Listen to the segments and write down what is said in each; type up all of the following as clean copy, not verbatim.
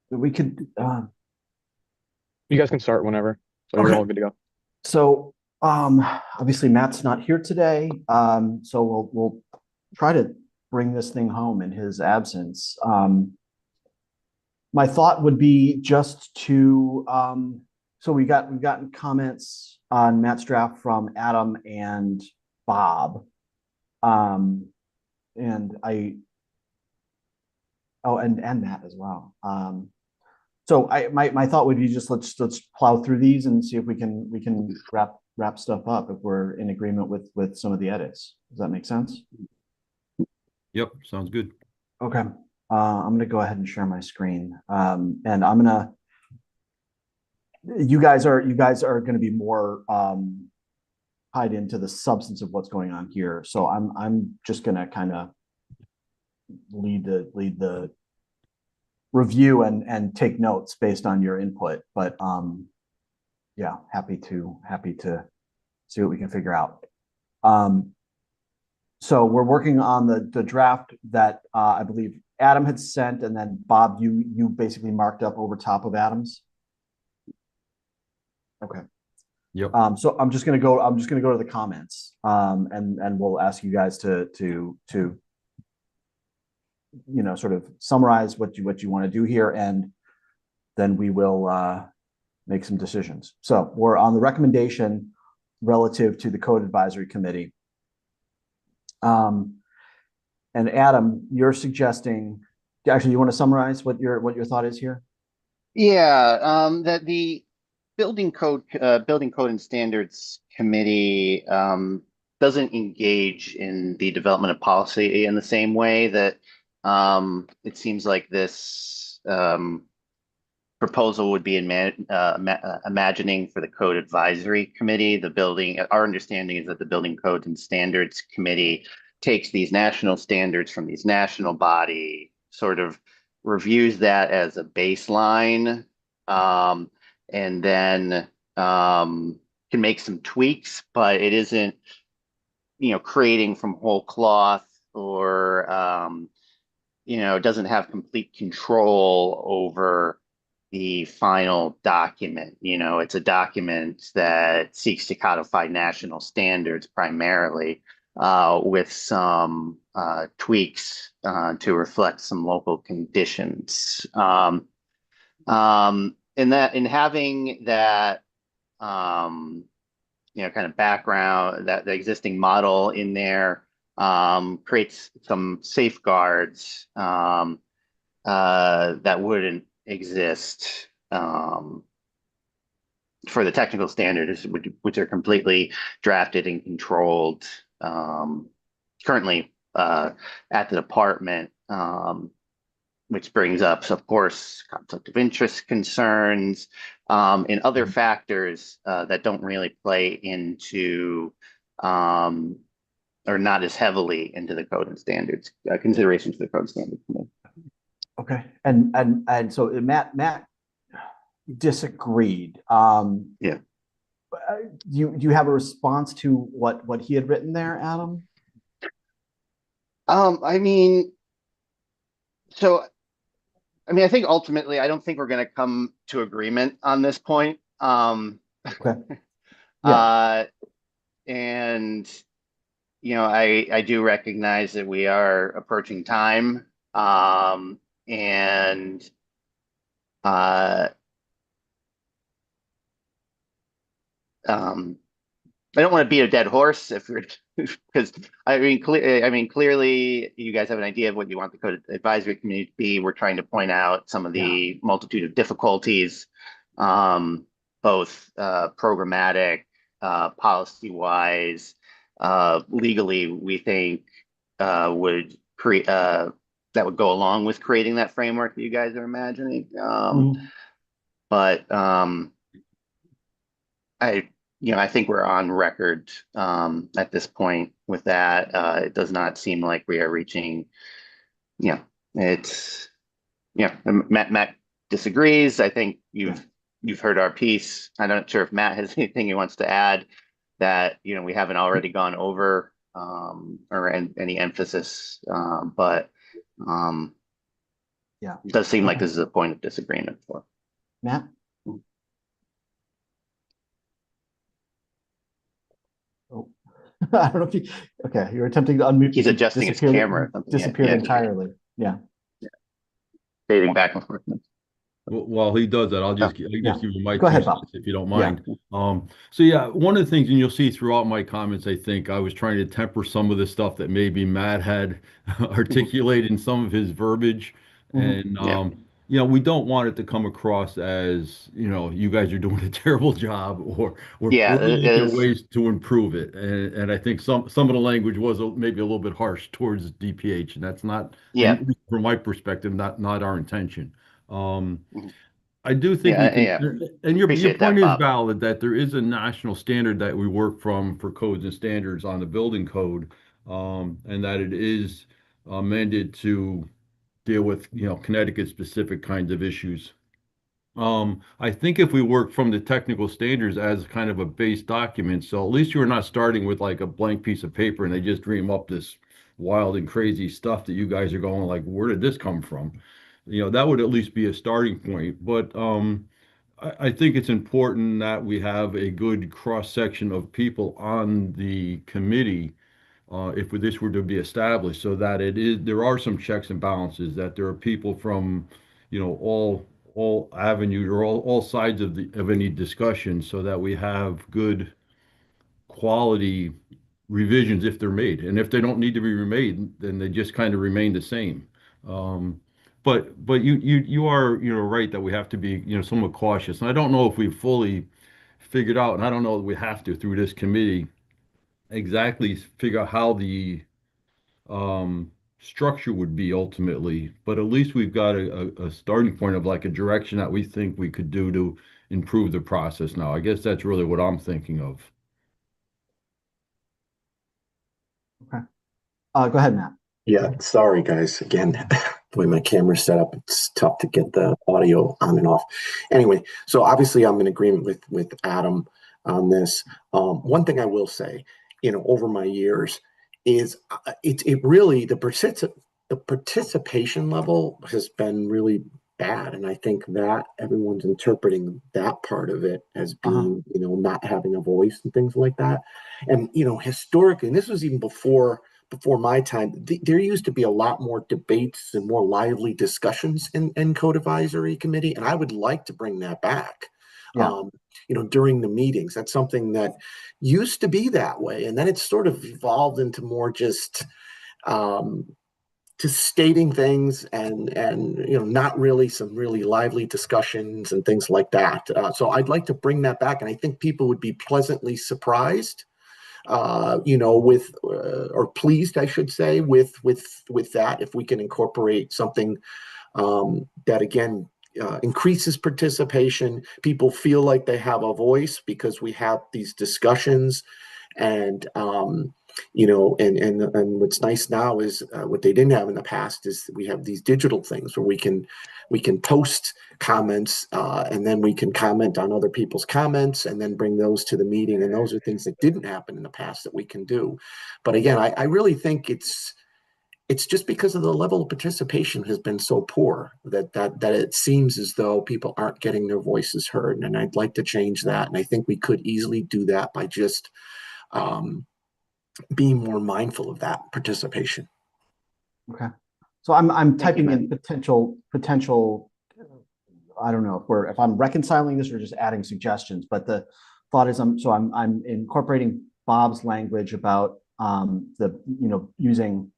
we could, You guys can start whenever, so you're okay. all good to go. So, um, obviously Matt's not here today. So we'll try to bring this thing home in his absence. My thought would be just to, so we've gotten comments on Matt's draft from Adam and Bob. Um, and and Matt as well. So my thought would be just let's plow through these and see if we can wrap stuff up if we're in agreement with some of the edits. Does that make sense? Yep, sounds good. Okay. I'm gonna go ahead and share my screen. And I'm gonna you guys are gonna be more tied into the substance of what's going on here. So I'm just gonna kind of lead the review and take notes based on your input. But yeah, happy to see what we can figure out. Um, so we're working on the draft that I believe Adam had sent, and then Bob, you basically marked up over top of Adam's. Okay. Yep. So I'm just gonna go to the comments, and we'll ask you guys to sort of summarize what you want to do here, and then we will make some decisions. So we're on the recommendation relative to the code advisory committee. Um, and Adam, you're suggesting, actually, you want to summarize what your thought is here? Yeah, that the building code and standards committee doesn't engage in the development of policy in the same way that it seems like this proposal would be imagining for the code advisory committee. Our understanding is that the building code and standards committee takes these national standards from these national body, sort of reviews that as a baseline, um, and then can make some tweaks, but it isn't, creating from whole cloth or, doesn't have complete control over the final document. It's a document that seeks to codify national standards primarily, with some tweaks to reflect some local conditions. In having that, um, kind of background, that the existing model in there creates some safeguards that wouldn't exist for the technical standards, which are completely drafted and controlled currently at the department, which brings up, of course, conflict of interest concerns and other factors that don't really play into or not as heavily into the code and standards considerations for the code standards. Okay. And so Matt disagreed. Yeah. Do you have a response to what he had written there, Adam? I mean, so I think ultimately, I don't think we're going to come to agreement on this point. Okay. Yeah. uh, and I do recognize that we are approaching time, and uh, um, I don't want to beat a dead horse if we're because clearly you guys have an idea of what you want the code advisory committee to be. We're trying to point out some of Yeah. the multitude of difficulties, both programmatic, policy wise, legally. We think would create that would go along with creating that framework that you guys are imagining. Mhm. But I, I think we're on record at this point with that. It does not seem like we are reaching, you know, it's, Matt disagrees. I think Yeah. you've heard our piece. I'm not sure if Matt has anything he wants to add that, we haven't already gone over, or any emphasis. But Yeah. It does seem like Okay. this is a point of disagreement for. Matt? Oh, I don't know if you, okay, you're attempting to unmute. He's You adjusting his disappeared, camera or something. Yeah, disappeared yeah, entirely. Yeah. fading back and forth. While he does that, I'll Oh, give yeah. you my Go two ahead, Bob. cents if you don't Yeah. mind. So yeah, one of the things, and you'll see throughout my comments, I think I was trying to temper some of the stuff that maybe Matt had articulated in some of his verbiage. Mhm. And Yeah. we don't want it to come across as, you guys are doing a terrible job, or Yeah, we're it looking at is. ways to improve it. And I think some of the language was maybe a little bit harsh towards DPH, and that's not, Yeah. and from my perspective, not our intention. Um, Mhm. I do think we Yeah, can, yeah. and your Appreciate point that, is Bob. valid that there is a national standard that we work from for codes and standards on the building code, and that it is amended to deal with, Connecticut specific kinds of issues. I think if we work from the technical standards as kind of a base document, so at least you're not starting with like a blank piece of paper and they just dream up this wild and crazy stuff that you guys are going like, where did this come from? That would at least be a starting point. But I think it's important that we have a good cross section of people on the committee, if this were to be established, so that there are some checks and balances, that there are people from, all avenues or all sides of any discussion, so that we have good quality revisions if they're made. And if they don't need to be remade, then they just kind of remain the same. Um, but you are, right, that we have to be, somewhat cautious. And I don't know if we've fully figured out, and I don't know that we have to through this committee exactly figure out how the structure would be ultimately, but at least we've got a starting point of like a direction that we think we could do to improve the process now. I guess that's really what I'm thinking of. Okay. Go ahead, Matt. Yeah, sorry guys. Again, the way my camera's set up, it's tough to get the audio on and off. Anyway, so obviously I'm in agreement with Adam on this. One thing I will say, over my years, is it really the participation level has been really bad, and I think that everyone's interpreting that part of it as Uh-huh. being, not having a voice and things like that. And historically, and this was even before my time, there used to be a lot more debates and more lively discussions in code advisory committee, and I would like to bring that back. Yeah. During the meetings, that's something that used to be that way, and then it's sort of evolved into more um, just stating things and not really some really lively discussions and things like that. So I'd like to bring that back, and I think people would be pleasantly surprised, with or pleased, I should say, with that, if we can incorporate something that again increases participation. People feel like they have a voice because we have these discussions, and and what's nice now is what they didn't have in the past is we have these digital things where we can post comments, and then we can comment on other people's comments and then bring those to the meeting. And those are things that didn't happen in the past that we can do. But again, I really think it's just because of the level of participation has been so poor that it seems as though people aren't getting their voices heard. And I'd like to change that. And I think we could easily do that by just um, being more mindful of that participation. Okay. So I'm Thank you, typing Matt. in potential. I don't know if I'm reconciling this or just adding suggestions, but the thought is I'm incorporating Bob's language about the using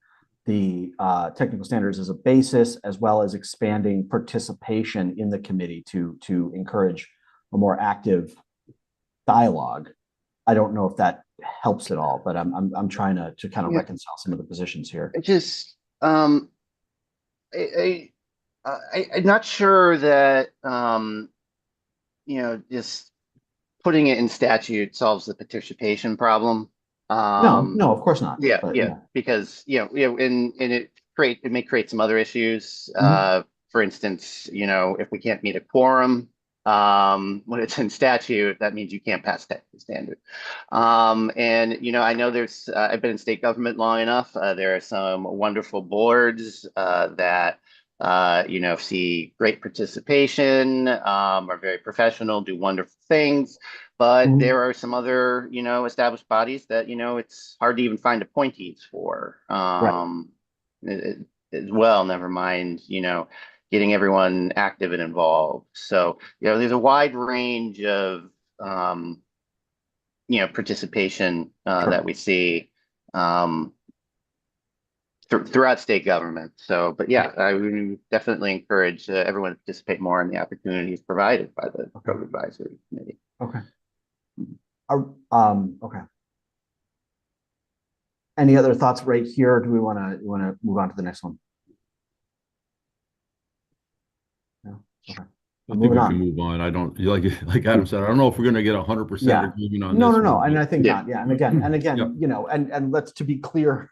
the technical standards as a basis, as well as expanding participation in the committee to encourage a more active dialogue. I don't know if that helps at all, but I'm trying to kind of Yeah, reconcile some of the positions here. I just I, I'm not sure that just putting it in statute solves the participation problem. No, Um, no, of course not. yeah, But yeah, yeah. because and it may create some other issues. Mhm. For instance, if we can't meet a quorum, when it's in statute, that means you can't pass technical standard. And I know I've been in state government long enough. There are some wonderful boards that see great participation, are very professional, do wonderful things. But Mhm. there are some other, established bodies that, it's hard to even find appointees for. As well, never mind, getting everyone active and involved. So, there's a wide range of, participation Sure. that we see. Throughout state government. So, but yeah, I would definitely encourage everyone to participate more in the opportunities provided by the Code Advisory Committee. Okay. Okay. Any other thoughts right here? Or do we want to move on to the next one? No. Okay. I think Moving we on. can move on. I don't, like Adam said, I don't know if we're gonna get 100% Yeah. agreement on No, this no, one, and but- I think Yeah. not. Yeah, and again, Yep. and let's to be clear,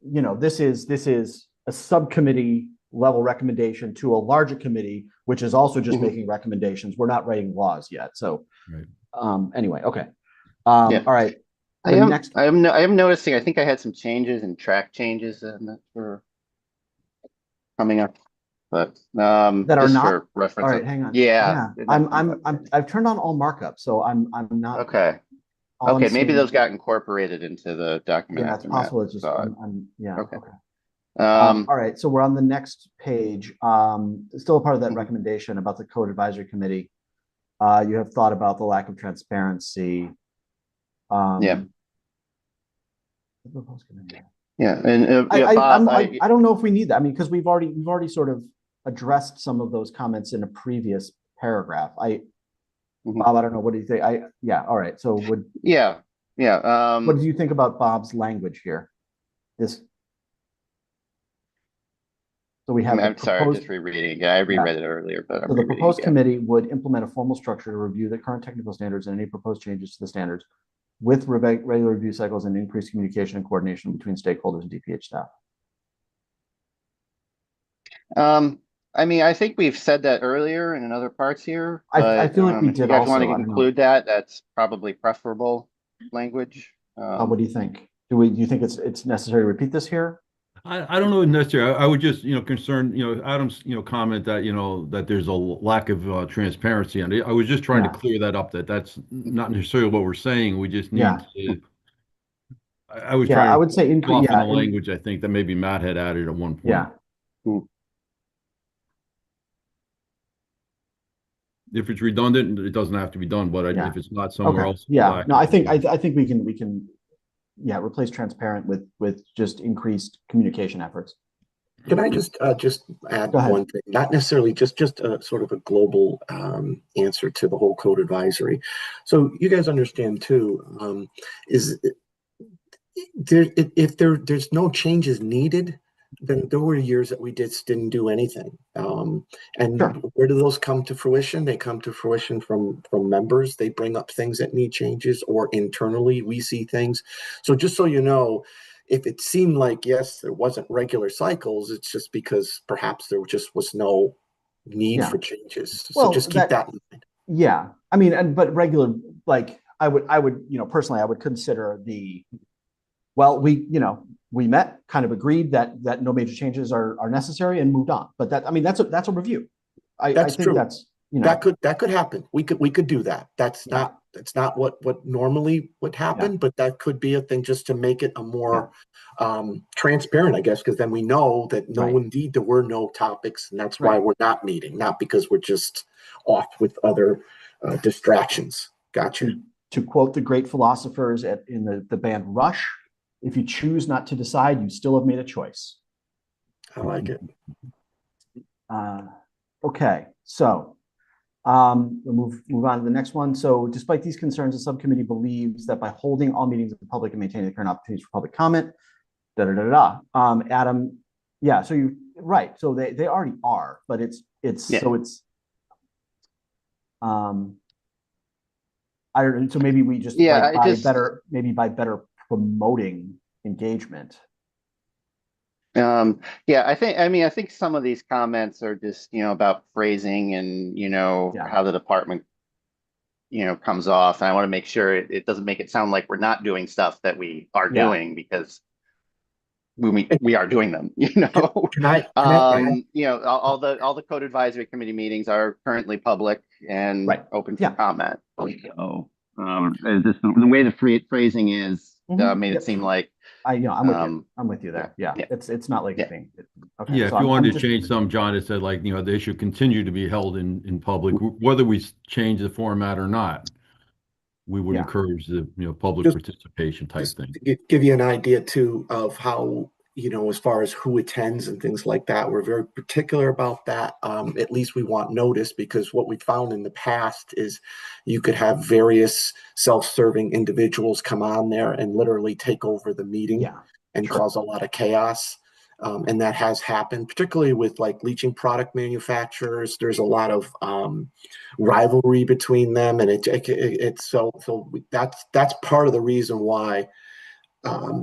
this is a subcommittee level recommendation to a larger committee, which is also just Mhm. making recommendations. We're not writing laws yet. So, Right. anyway, okay. Yeah. All right. I am noticing, I think I had some changes and track changes that were coming up, but That are just not? for reference. All right, hang on. Yeah. I've turned on all markup, so I'm not. Okay. all I'm Okay, maybe seeing- those got incorporated into the document Yeah, it's after Matt possible. It's just saw it. yeah. Okay. Okay. Um, All right, so we're on the next page. Still a part of that Mhm. recommendation about the Code Advisory Committee. You have thought about the lack of transparency. Yeah. Bob, I don't know if we need that. I mean, because we've already sort of addressed some of those comments in a previous paragraph. Mhm. Bob, I don't know. What do you think? Yeah. All right. So yeah. what do you think about Bob's language here? So we have I'm sorry, I'm just rereading again. I reread it earlier, but I'm So the rereading proposed again. committee would implement a formal structure to review the current technical standards and any proposed changes to the standards with regular review cycles and increased communication and coordination between stakeholders and DPH staff. I mean, I think we've said that earlier and in other parts here, I but feel like we if you did guys want also. to I don't know. include that, that's probably preferable language. What do you think? Do you think it's necessary to repeat this here? I don't know necessarily. I would just, concern, Adam's, comment that, that there's a lack of transparency. And I was just trying to Yeah. clear that up, that's not necessarily what we're saying. We just need Yeah. to, I was Yeah, I trying would say to soften yeah, the language, I think, that maybe Matt had added at one point. yeah. If it's redundant, it doesn't have to be done, but Yeah. if it's not somewhere Okay. else. Yeah. No, I think we can replace transparent with just increased communication efforts. Can I just add Go ahead. one thing? Not necessarily just a sort of a global answer to the whole code advisory. So you guys understand too, is there if there's no changes needed, then there were years that we didn't do anything. And Sure. where do those come to fruition? They come to fruition from members. They bring up things that need changes, or internally we see things. So just so you know, if it seemed like, yes, there wasn't regular cycles, it's just because perhaps there just was no need Yeah. for changes. Well, so just keep that in mind. Yeah. I mean, but regular, like I would, personally, I would consider we met, kind of agreed that no major changes are necessary and moved on. But that's a review. I think true. that's, That could happen. We could do that. That's not what normally would happen, but that could be a thing just to make it a more transparent, I guess, because then we know that indeed there were no topics, and that's why we're not meeting, not because we're just off with other distractions. Gotcha. To quote the great philosophers in the band Rush, if you choose not to decide, you still have made a choice. I like it. Okay, so we'll move on to the next one. So despite these concerns, the subcommittee believes that by holding all meetings of the public and maintaining the current opportunities for public comment, Adam, yeah, so you're right. So they already are, but I don't know. So maybe we just by better promoting engagement. I think some of these comments are just, about phrasing and, how the department, comes off. And I want to make sure it doesn't make it sound like we're not doing stuff that we are doing, because we are doing them, you know. Can I You know, all the code advisory committee meetings are currently public and Right. open for Yeah. comment. So, just the way the phrasing is, made Yep. it seem like, I'm with you. um, I'm with you there. Yeah. yeah. It's not like Yeah. a thing. Okay. Yeah, So if you I'm wanted to just, change some, John, it said like, they should continue to be held in public, whether we change the format or not. We would Yeah. encourage the, public Just- participation type just thing. to give you an idea too of how, as far as who attends and things like that, we're very particular about that. At least we want notice, because what we found in the past is you could have various self-serving individuals come on there and literally take over the meeting yeah. and Sure. cause a lot of chaos. And that has happened, particularly with like leaching product manufacturers. There's a lot of rivalry between them, and it's that's part of the reason why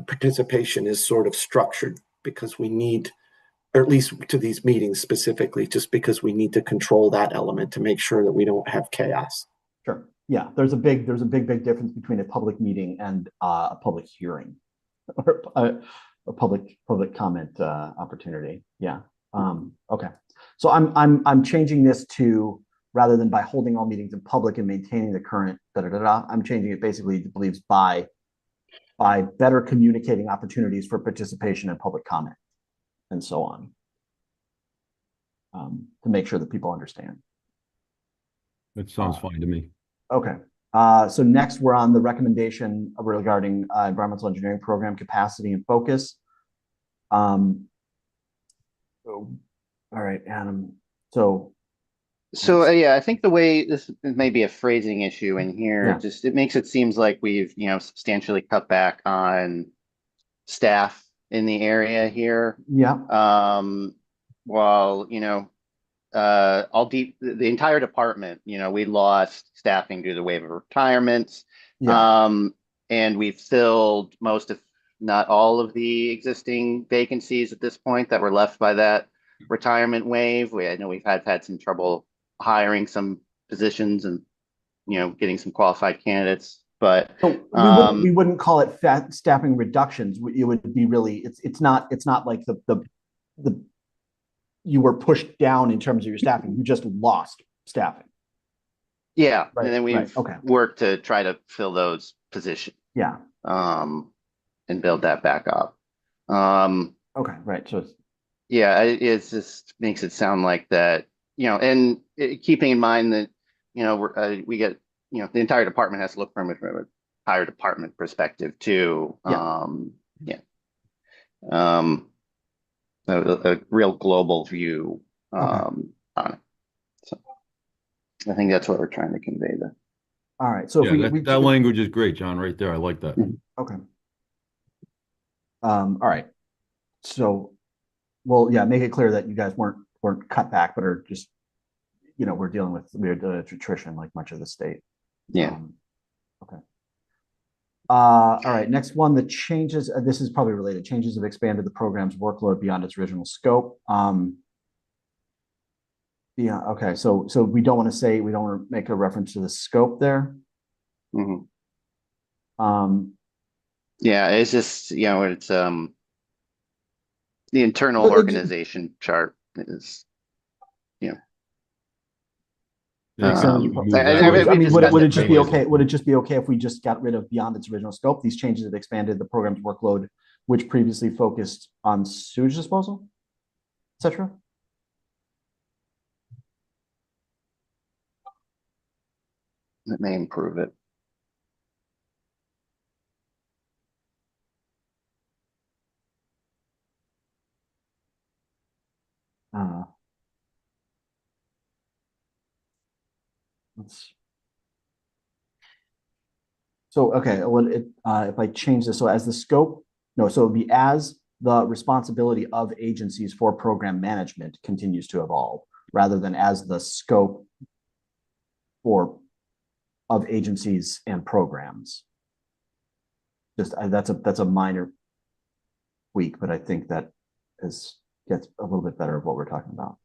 participation is sort of structured, because we need, or at least to these meetings specifically, just because we need to control that element to make sure that we don't have chaos. Sure. Yeah. There's a big difference between a public meeting and a public hearing or a public comment opportunity. Yeah. Okay. So I'm changing this to, rather than by holding all meetings in public and maintaining the current I'm changing it basically to believes by better communicating opportunities for participation and public comment and so on, to make sure that people understand. That sounds fine to me. Okay. So next we're on the recommendation regarding environmental engineering program capacity and focus. All right, Adam. So Yeah, I think the way this may be a phrasing issue in here, Yeah. just it makes it seems like we've, substantially cut back on staff in the area here. yeah, While, the entire department, we lost staffing due to the wave of retirements. yeah, And we've filled most, if not all, of the existing vacancies at this point that were left by that retirement wave. I know we've had some trouble hiring some positions and, getting some qualified candidates, but so we wouldn't call it staffing reductions. It would be really, it's not like the you were pushed down in terms of your staffing. You just lost staffing. yeah, Right, and then right, we've okay. worked to try to fill those positions, Yeah. and build that back up. Okay. Right. So it's, Yeah, it just makes it sound like that, and keeping in mind that, we get, the entire department has to look from a entire department perspective too. Yeah. Yeah. A real global view, on it. So I think that's what we're trying to convey there. all right. So Yeah, if we that language is great, John, right there. I like that. okay. All right. So, well, yeah, make it clear that you guys weren't cut back, but are just, we're dealing with weird attrition like much of the state. Yeah. Okay. All right. Next one, the changes. This is probably related. Changes have expanded the program's workload beyond its original scope. Yeah. Okay. So we don't want to make a reference to the scope there. Mhm. Yeah, it's just, it's, the internal Well, organization chart is, Yeah, Um, move I- that I- way. I mean, discussed would it it just be previously. okay? Would it just be okay if we just got rid of beyond its original scope? These changes have expanded the program's workload, which previously focused on sewage disposal, etc. That may improve it. Uh, let's. So okay, well, if I change this, so as the scope, no, so it would be as the responsibility of agencies for program management continues to evolve, rather than as the scope for of agencies and programs. Just that's a minor tweak, but I think that gets a little bit better of what we're talking about.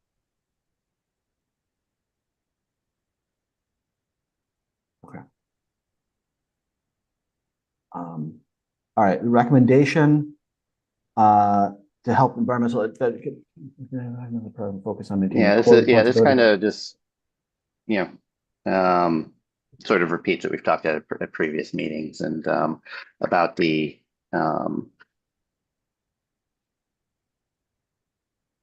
Okay. All right, the recommendation to help environmental another program focus on maintaining Yeah, core this kind responsibility. of just, you know, sort of repeats what we've talked at previous meetings and about the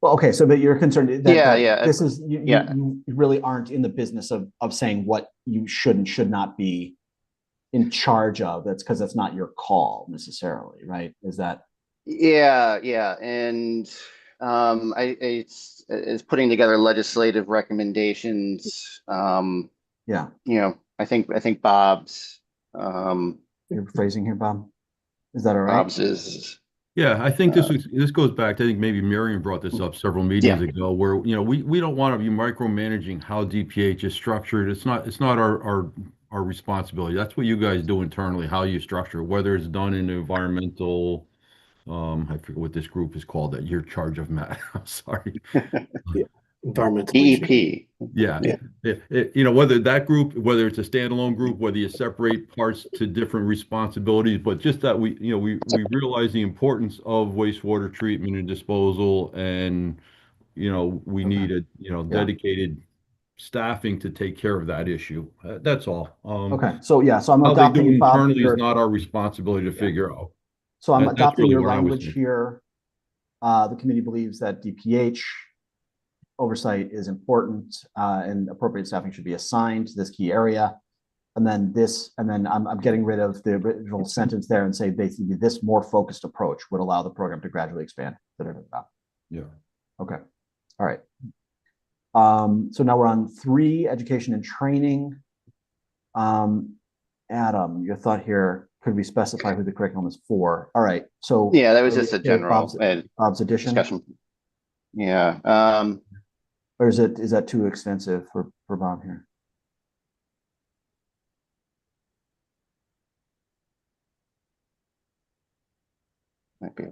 Well, okay, so but you're concerned that yeah, this is yeah. you really aren't in the business of saying what you should and should not be in charge of. That's because that's not your call necessarily, right? Is that Yeah, and it's putting together legislative recommendations. yeah? I think Bob's You're phrasing here, Bob. Is that all right? Bob's is Yeah, I think this goes back to, I think maybe Miriam brought this up several meetings yeah. ago, where we don't want to be micromanaging how DPH is structured. It's not our responsibility. That's what you guys do internally, how you structure, whether it's done in environmental, I forget what this group is called that you're in charge of, Matt. I'm sorry. Environmental engineering. DEP. Yeah. Yeah. Whether that group, whether it's a standalone group, whether you separate parts to different responsibilities, but just that we realize the importance of wastewater treatment and disposal, and we Okay. need a Yeah. dedicated staffing to take care of that issue. That's all. Okay, so yeah, so I'm How they do adopting it Bob. internally is not our responsibility to figure out. So I'm That's adopting really your what I was language thinking. here. The committee believes that DPH oversight is important, and appropriate staffing should be assigned to this key area. And then I'm getting rid of the original sentence there and say basically this more focused approach would allow the program to gradually expand. Yeah. Okay. All right. So now we're on 3, education and training. Adam, your thought here, could we specify who the curriculum is for? All right. So Yeah, that was just a general Bob's addition. discussion. Yeah. Or is that too extensive for Bob here? Might be.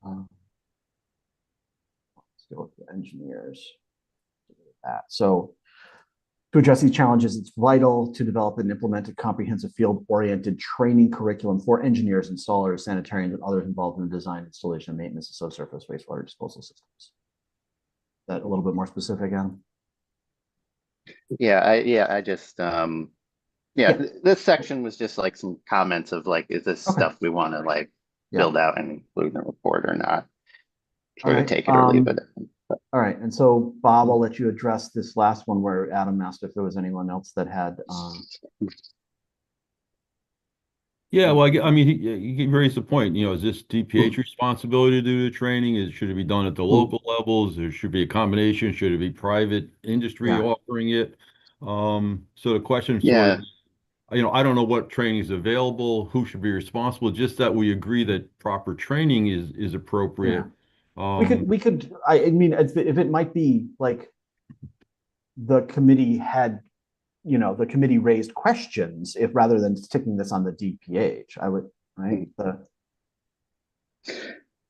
Let's go with the engineers. So to address these challenges, it's vital to develop and implement a comprehensive field-oriented training curriculum for engineers, installers, sanitarians, and others involved in the design, installation, and maintenance of subsurface wastewater disposal systems. Is that a little bit more specific, Adam? I just this section was just like some comments of like, is this stuff we want to like build out and include in the report or not? Sort of take it or leave it. All right, and so Bob, I'll let you address this last one where Adam asked if there was anyone else that had. Yeah, well, I mean, he raised the point. Is this DPH responsibility to do the training? Should it be done at the local levels? There should be a combination. Should it be private industry offering it? So the question sort of, I don't know what training is available, who should be responsible. Just that we agree that proper training is appropriate. We could. I mean, if it might be like the committee had. The committee raised questions if rather than sticking this on the DPH, I would, right?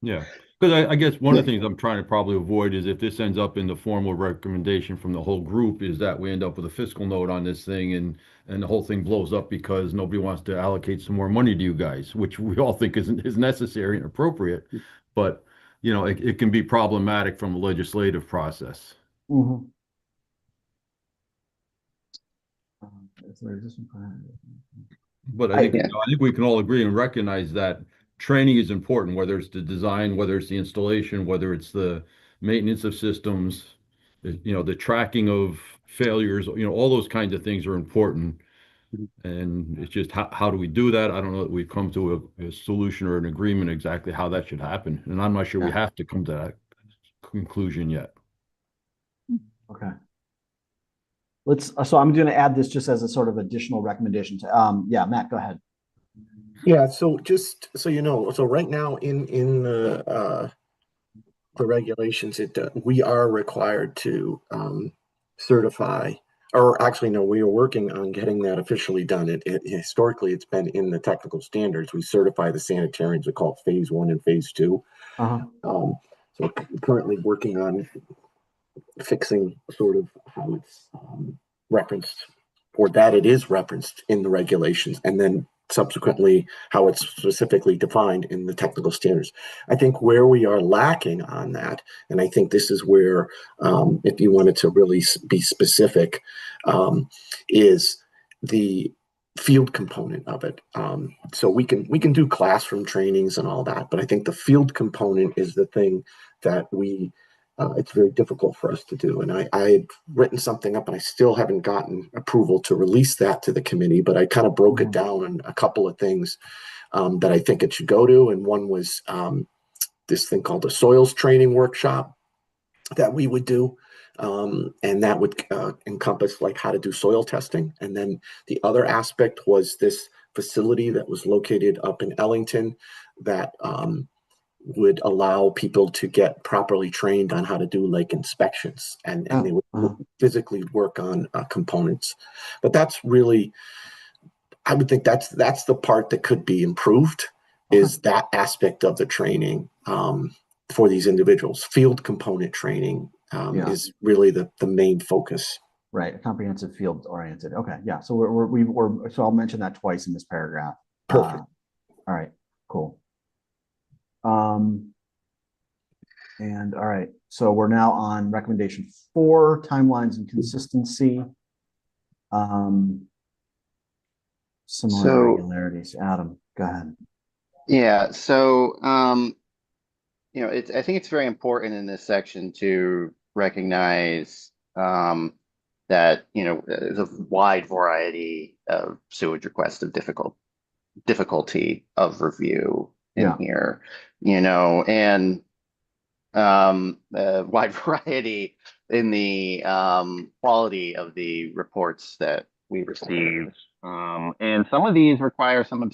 Yeah, because I guess one of the things I'm trying to probably avoid is if this ends up in the formal recommendation from the whole group, is that we end up with a fiscal note on this thing and the whole thing blows up because nobody wants to allocate some more money to you guys, which we all think is necessary and appropriate. But, it can be problematic from a legislative process. Mm-hmm. But I think we can all agree and recognize that training is important, whether it's the design, whether it's the installation, whether it's the maintenance of systems, the tracking of failures, all those kinds of things are important. And it's just how do we do that? I don't know that we've come to a solution or an agreement exactly how that should happen. And I'm not sure we have to come to that conclusion yet. Okay. So I'm going to add this just as a sort of additional recommendation to, Matt, go ahead. Yeah, so just so you know, so right now in the regulations, we are required to certify, or actually no, we are working on getting that officially done. Historically, it's been in the technical standards. We certify the sanitarians. We call it phase 1 and phase 2. So we're currently working on fixing sort of how it's referenced, or that it is referenced in the regulations, and then subsequently how it's specifically defined in the technical standards. I think where we are lacking on that, and I think this is where, if you wanted to really be specific, is the field component of it. So we can do classroom trainings and all that, but I think the field component is the thing that it's very difficult for us to do. And I had written something up and I still haven't gotten approval to release that to the committee, but I kind of broke it down in a couple of things that I think it should go to. And one was this thing called the soils training workshop that we would do. And that would encompass like how to do soil testing. And then the other aspect was this facility that was located up in Ellington that would allow people to get properly trained on how to do like inspections, and they would physically work on components. But that's really, I would think that's the part that could be improved, is that aspect of the training for these individuals. Field component training is really the main focus. Right, comprehensive field oriented. Okay, yeah. So so I'll mention that twice in this paragraph. Perfect. All right, cool. And all right, so we're now on recommendation 4, timelines and consistency. Similar irregularities. Adam, go ahead. Yeah, so I think it's very important in this section to recognize that there's a wide variety of sewage requests of difficulty of review in here, and a wide variety in the quality of the reports that we receive. And some of these require some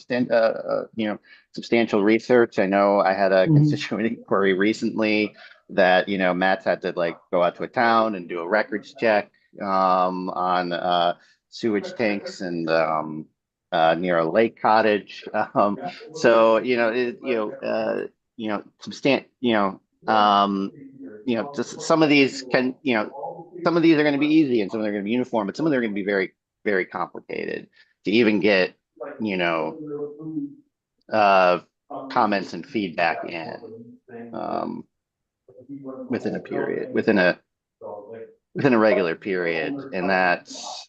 substantial research. I know I had a constituent inquiry recently that Matt's had to like go out to a town and do a records check on sewage tanks and near a lake cottage. So just some of these some of these are going to be easy and some of them are going to be uniform, but some of them are going to be very, very complicated to even get, comments and feedback in within a period, within a regular period. And that's,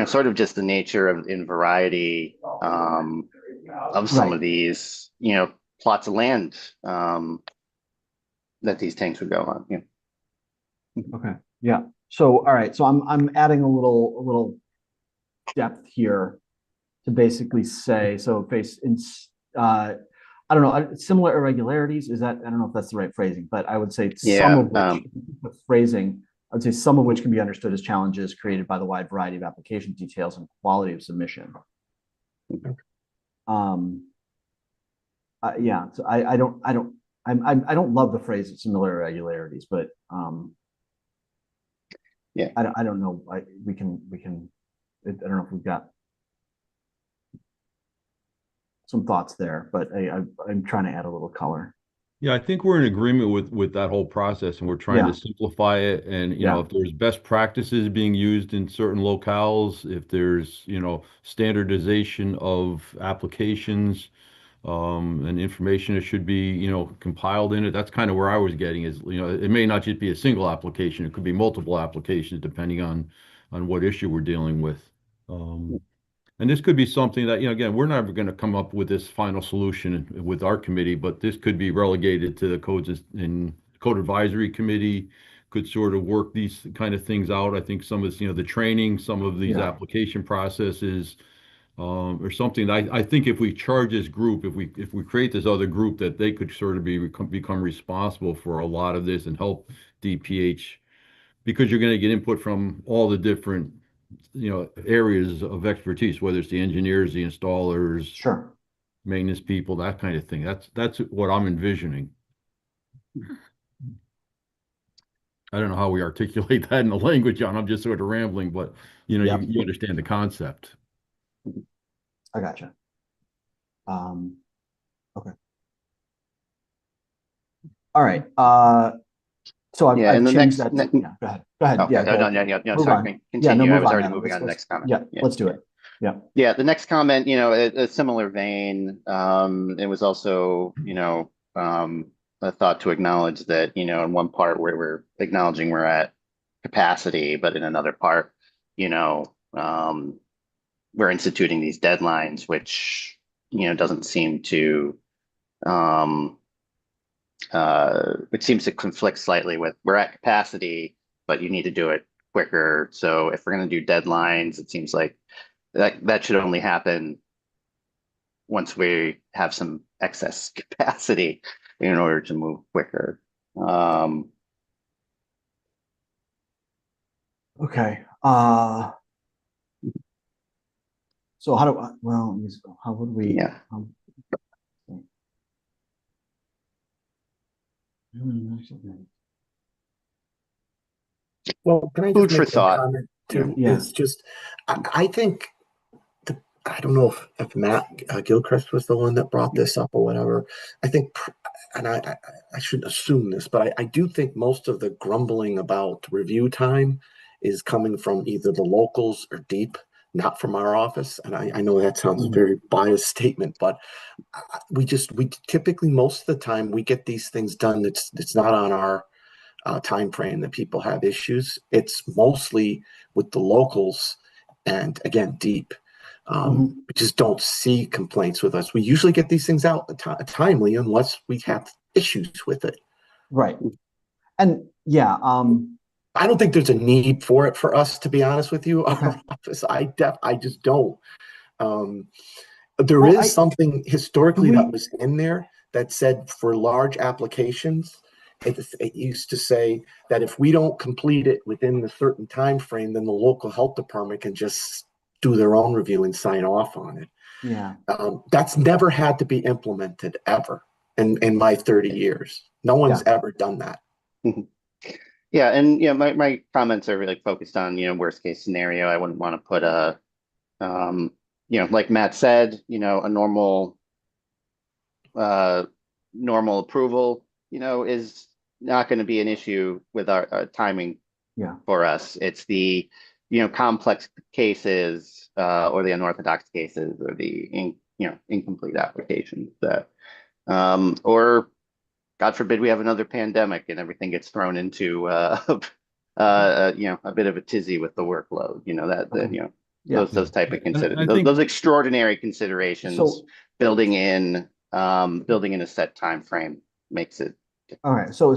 sort of just the nature of in variety of some of these, plots of land that these tanks would go on. Okay. Yeah. So, all right. So I'm adding a little depth here to basically say, so I don't know, similar irregularities. I don't know if that's the right phrasing, but I would say some of which phrasing, I would say some of which can be understood as challenges created by the wide variety of application details and quality of submission. Yeah. So I don't love the phrase similar irregularities, but I don't know. I don't know if we've got some thoughts there, but I'm trying to add a little color. Yeah, I think we're in agreement with that whole process, and we're trying to simplify it. And if there's best practices being used in certain locales, if there's standardization of applications and information that should be compiled in it, that's kind of where I was getting is it may not just be a single application, it could be multiple applications depending on what issue we're dealing with. And this could be something that, again, we're never going to come up with this final solution with our committee, but this could be relegated to the Codes and Code Advisory Committee, could sort of work these kind of things out. I think some of this, the training, some of these application processes, or something. I think if we charge this group, if we create this other group, that they could sort of become responsible for a lot of this and help DPH, because you're going to get input from all the different areas of expertise, whether it's the engineers, the installers, maintenance people, that kind of thing. That's what I'm envisioning. I don't know how we articulate that in the language, John. I'm just sort of rambling, but you understand the concept. I gotcha. Okay. All right. So I've changed that. Go ahead. Okay. Yeah. No, sorry. Continue. I was already moving on to the next comment. Yeah. Let's do it. Yeah, the next comment, a similar vein. It was also, a thought to acknowledge that, in one part where we're acknowledging we're at capacity, but in another part, we're instituting these deadlines, doesn't seem to, um, it seems to conflict slightly with we're at capacity, but you need to do it quicker. So if we're going to do deadlines, it seems like that should only happen once we have some excess capacity in order to move quicker. Okay. So how would we? Yeah. Well, can I Food just for make one thought. comment too? Yeah. It's just, I think, I don't know if Matt Gilchrist was the one that brought this up or whatever. I think, and I shouldn't assume this, but I do think most of the grumbling about review time is coming from either the locals or Deep, not from our office. And I know that sounds a very biased statement, but we typically, most of the time, we get these things done. It's not on our time frame that people have issues. It's mostly with the locals and again, Deep. We just don't see complaints with us. We usually get these things out timely unless we have issues with it. Right. And yeah, I don't think there's a need for it for us, to be honest with you. Okay. Our office, I just don't. There is something historically that was in there that said for large applications, it used to say that if we don't complete it within the certain time frame, then the local health department can just do their own review and sign off on it. Yeah. That's never had to be implemented ever in my 30 years. No one's ever done that. Yeah, and my comments are really focused on worst case scenario. I wouldn't want to put like Matt said, a normal approval, is not going to be an issue with our timing for us. It's the complex cases or the unorthodox cases or the incomplete applications that or God forbid we have another pandemic and everything gets thrown into a bit of a tizzy with the workload. Those type of those extraordinary considerations building in a set time frame makes it. All right. So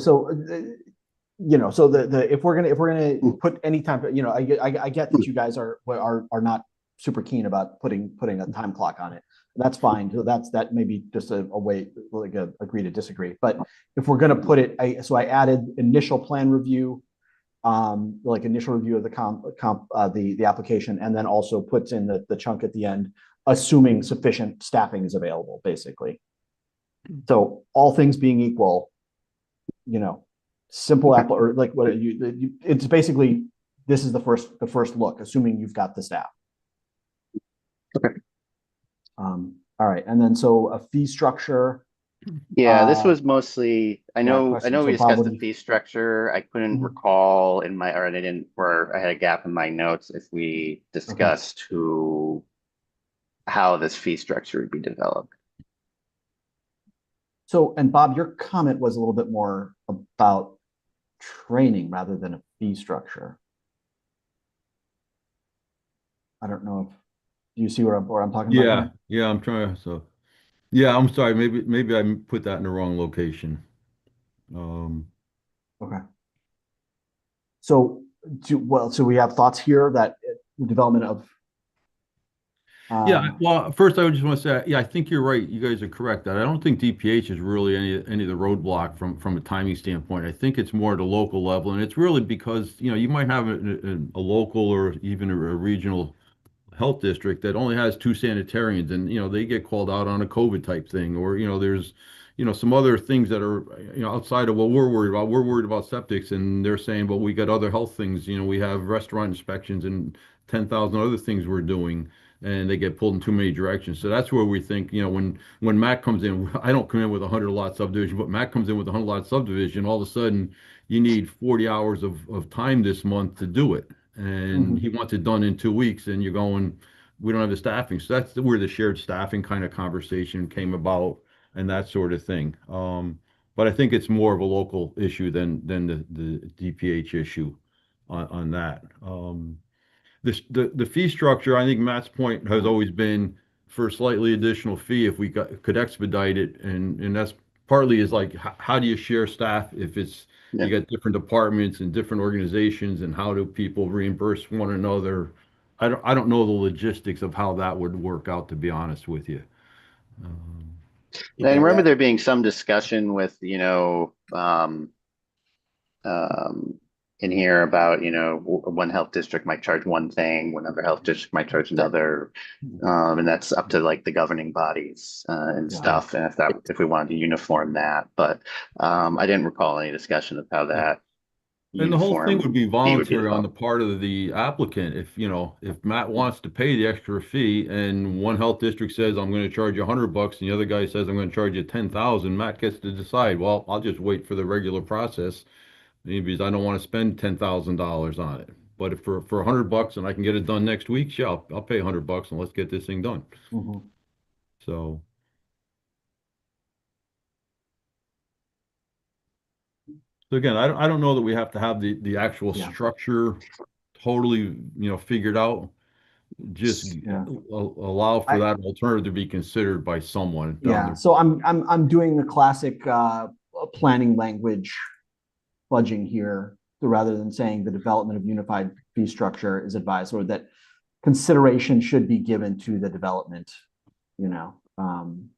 if we're gonna put any time, I get that you guys are not super keen about putting a time clock on it. That's fine. So that may be just a way, like agree to disagree. But if we're gonna put it, I added initial plan review, like initial review of the application, and then also puts in the chunk at the end, assuming sufficient staffing is available, basically. So all things being equal, simple app or like what it's basically, this is the first look, assuming you've got the staff. Okay. All right, and then so a fee structure. Yeah, this was mostly. I know we discussed the fee structure. I couldn't recall or I had a gap in my notes if we discussed how this fee structure would be developed. So, and Bob, your comment was a little bit more about training rather than a fee structure. I don't know if you see where I'm talking about. Yeah, I'm trying. So, yeah, I'm sorry. Maybe I put that in the wrong location. Okay. So, so we have thoughts here that development of. Yeah, well, first I just want to say, yeah, I think you're right. You guys are correct that I don't think DPH is really any of the roadblock from a timing standpoint. I think it's more at a local level, and it's really because you might have a local or even a regional health district that only has 2 sanitarians, and they get called out on a COVID type thing, or there's some other things that are outside of what we're worried about. We're worried about septics, and they're saying, but we got other health things. We have restaurant inspections and 10,000 other things we're doing, and they get pulled in too many directions. So that's where we think, when Matt comes in, I don't come in with a 100-lot subdivision, but Matt comes in with a 100-lot subdivision. All of a sudden, you need 40 hours of time this month to do it, and he wants it done in 2 weeks, and you're going, we don't have the staffing. So that's where the shared staffing kind of conversation came about and that sort of thing. But I think it's more of a local issue than the DPH issue on that. The fee structure, I think Matt's point has always been for a slightly additional fee if we could expedite it, and that's partly is like how do you share staff if it's Yeah. you got different departments and different organizations, and how do people reimburse one another? I don't know the logistics of how that would work out, to be honest with you. And I Yeah, remember that- there being some discussion with, in here about, one health district might charge one thing, one other health district might charge another. And that's up to like the governing bodies and Yeah. stuff. And if we wanted to uniform that, but I didn't recall any discussion of how that And the whole thing would be fee voluntary on the developed. part of the applicant. If Matt wants to pay the extra fee and one health district says, I'm going to charge you $100 and the other guy says, I'm going to charge you 10,000, Matt gets to decide, well, I'll just wait for the regular process because I don't want to spend $10,000 on it. But if for $100 and I can get it done next week, yeah, I'll pay $100 and let's get this thing done. Mhm. So. So again, I don't know that we have to have the actual Yeah. structure totally, figured out. Just Yeah. allow for that alternative to be considered by someone down Yeah, so I'm doing the classic planning language fudging here, rather than saying the development of unified fee structure is advised, or that consideration should be given to the development,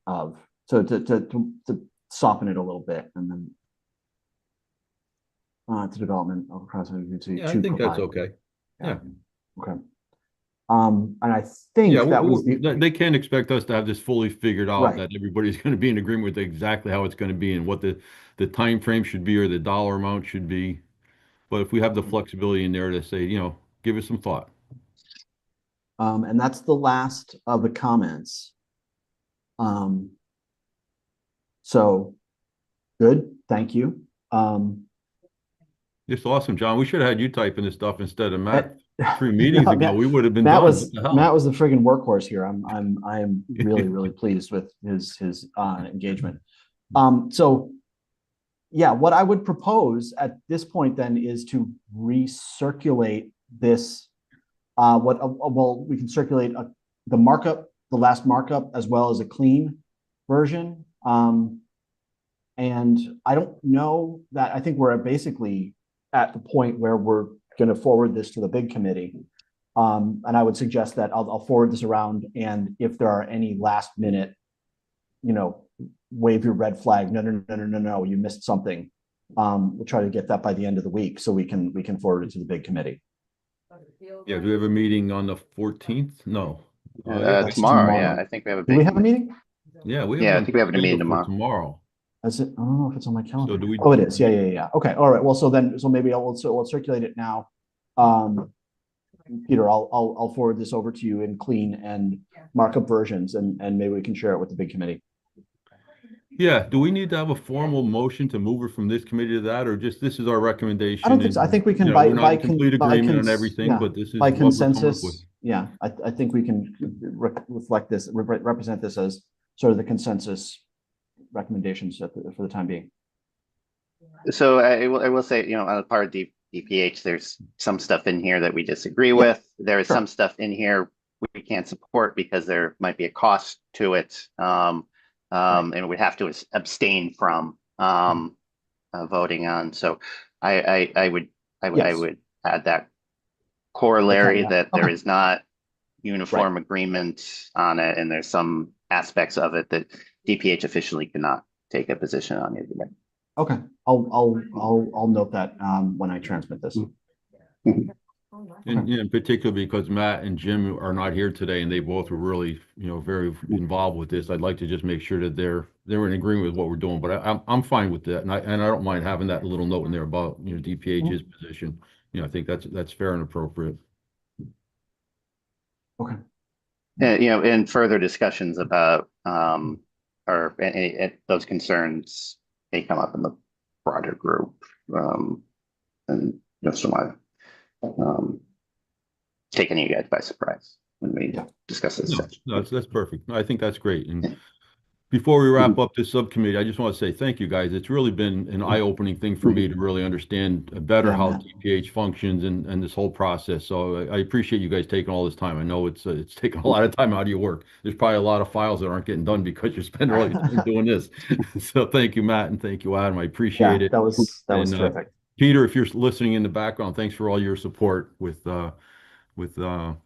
of to soften it a little bit, and then to development of across Yeah, I think that's okay. Yeah. Okay. And I think Yeah, that was they can't expect us to have this fully figured out, Right. that everybody's going to be in agreement with exactly how it's going to be and what the time frame should be or the dollar amount should be. But if we have the flexibility in there to say, give us some thought. and that's the last of the comments. So good, thank you. It's awesome, John. We should have had you typing this stuff instead of Matt. Matt- 3 meetings No, ago, we would have been Matt done. was What the hell? Matt was the friggin' workhorse here. I am really pleased with his engagement. So yeah, what I would propose at this point then is to recirculate this. Well, we can circulate the markup, the last markup, as well as a clean version. And I don't know that, I think we're basically at the point where we're going to forward this to the big committee. And I would suggest that I'll forward this around. And if there are any last minute, wave your red flag, no, you missed something. We'll try to get that by the end of the week so we can forward it to the big committee. Yeah, do we have a meeting on the 14th? No. That's Tomorrow, yeah, tomorrow. I think we have a Do we big. have a meeting? Yeah, we Yeah, I have think we have a meeting scheduled for tomorrow. Is it? I don't know if it's on my calendar. do we- Oh, it is. Yeah. Okay. All right. Well, so maybe we'll circulate it now. Peter, I'll forward this over to you in clean and markup versions, and maybe we can share it with the big committee. Yeah, do we need to have a formal motion to move it from this committee to that, or just this is our recommendation? I don't think so. I think we can we're not in complete agreement on everything, yeah, but this is by what we're coming up with. consensus. Yeah, I think we can reflect this, represent this as sort of the consensus recommendations for the time being. So I will say, on the part of DPH, there's some stuff in here that we disagree with. There is sure. some stuff in here we can't support because there might be a cost to it. And we'd have to abstain from voting on. So I would add that corollary that there is not uniform agreement on it, and there's some aspects of it that DPH officially cannot take a position on either way. Okay, I'll note that when I transmit this. And in particular, because Matt and Jim are not here today, and they both were really, very involved with this. I'd like to just make sure that they're in agreement with what we're doing. But I'm fine with that, and I don't mind having that little note in there about DPH's position. I think that's fair and appropriate. Okay. And further discussions about or those concerns may come up in the broader group, and just want taking you guys by surprise. when we Yeah. discuss this. No, section. no, that's perfect. I think that's great. And before we wrap up this subcommittee, I just want to say thank you, guys. It's really been an eye-opening thing for me to really understand better Yeah, how man. TPH functions and this whole process. So I appreciate you guys taking all this time. I know it's taking a lot of time out of your work. There's probably a lot of files that aren't getting done because you're spending all your time doing this. So thank you, Matt, and thank you, Adam. I appreciate Yeah, it. that was And, terrific. Peter, if you're listening in the background, thanks for all your support with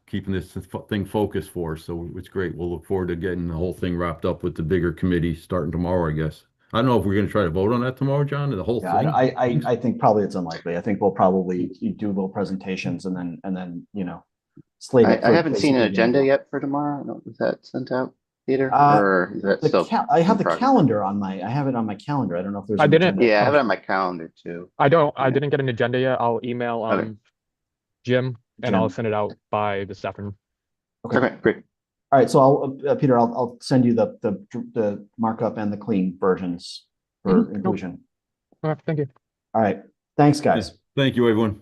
keeping this thing focused for us. So it's great. We'll look forward to getting the whole thing wrapped up with the bigger committee starting tomorrow, I guess. I don't know if we're going to try to vote on that tomorrow, John, the whole Yeah, thing. I think probably it's unlikely. I think we'll probably do little presentations and then slate it. I for haven't seen an basically the agenda end. yet for tomorrow. I don't- Was that sent out, Peter? Uh, Or is that still? I have in the progress? calendar I have it on my calendar. I don't know if there's I an didn't- agenda. Yeah, I have it on my calendar too. I Yeah. didn't get an agenda yet. I'll email Okay. Jim and I'll Jim. send it out by this afternoon. Okay, great. All right, so Peter, I'll send you the markup and the clean versions for Mhm. inclusion. All right, thank you. All right, thanks, guys. Thank you, everyone.